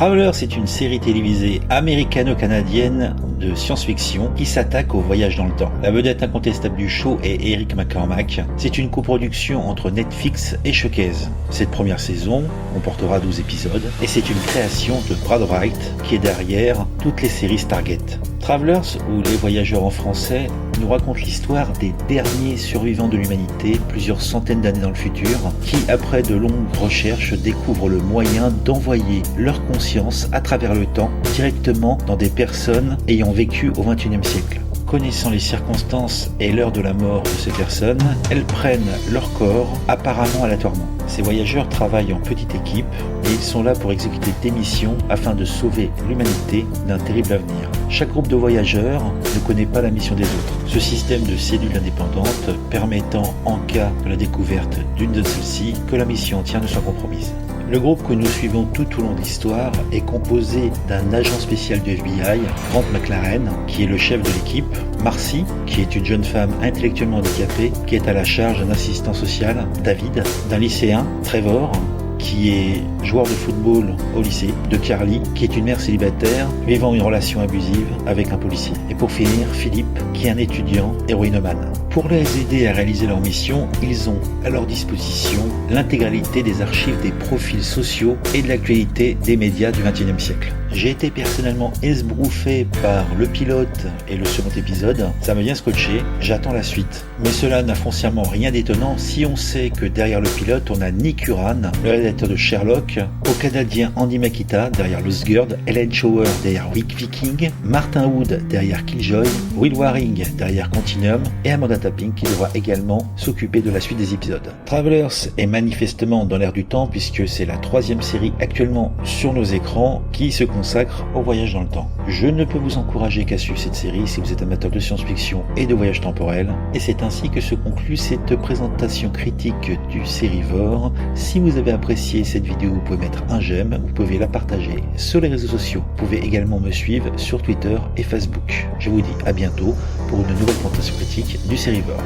Travelers est une série télévisée américano-canadienne de science-fiction qui s'attaque au voyage dans le temps. La vedette incontestable du show est Eric McCormack. C'est une coproduction entre Netflix et Showcase. Cette première saison comportera 12 épisodes et c'est une création de Brad Wright qui est derrière toutes les séries Stargate. Travelers, ou Les Voyageurs en français, nous raconte l'histoire des derniers survivants de l'humanité, plusieurs centaines d'années dans le futur, qui, après de longues recherches, découvrent le moyen d'envoyer leur conscience à travers le temps directement dans des personnes ayant vécu au XXIe siècle. Connaissant les circonstances et l'heure de la mort de ces personnes, elles prennent leur corps apparemment aléatoirement. Ces voyageurs travaillent en petite équipe et ils sont là pour exécuter des missions afin de sauver l'humanité d'un terrible avenir. Chaque groupe de voyageurs ne connaît pas la mission des autres. Ce système de cellules indépendantes permettant, en cas de la découverte d'une de celles-ci, que la mission entière ne soit compromise. Le groupe que nous suivons tout au long de l'histoire est composé d'un agent spécial du FBI, Grant McLaren, qui est le chef de l'équipe, Marcy, qui est une jeune femme intellectuellement handicapée, qui est à la charge d'un assistant social, David, d'un lycéen, Trevor, qui est joueur de football au lycée, de Carly, qui est une mère célibataire vivant une relation abusive avec un policier. Et pour finir, Philippe, qui est un étudiant héroïnomane. Pour les aider à réaliser leur mission, ils ont à leur disposition l'intégralité des archives des profils sociaux et de l'actualité des médias du XXIe siècle. J'ai été personnellement esbrouffé par le pilote et le second épisode, ça m'a bien scotché, j'attends la suite. Mais cela n'a foncièrement rien d'étonnant si on sait que derrière le pilote, on a Nick Uran, le réalisateur de Sherlock, au Canadien Andy Makita derrière Lost Girl, Ellen Shower derrière Week Viking, Martin Wood derrière Killjoy, Will Waring derrière Continuum et Amanda Tapping qui devra également s'occuper de la suite des épisodes. Travelers est manifestement dans l'air du temps puisque c'est la 3e série actuellement sur nos écrans qui se consacre au voyage dans le temps. Je ne peux vous encourager qu'à suivre cette série si vous êtes amateur de science-fiction et de voyage temporel. Et c'est ainsi que se conclut cette présentation critique du Sérivore. Si vous avez apprécié cette vidéo, vous pouvez mettre un j'aime, vous pouvez la partager sur les réseaux sociaux. Vous pouvez également me suivre sur Twitter et Facebook. Je vous dis à bientôt pour une nouvelle présentation critique du Sérivore.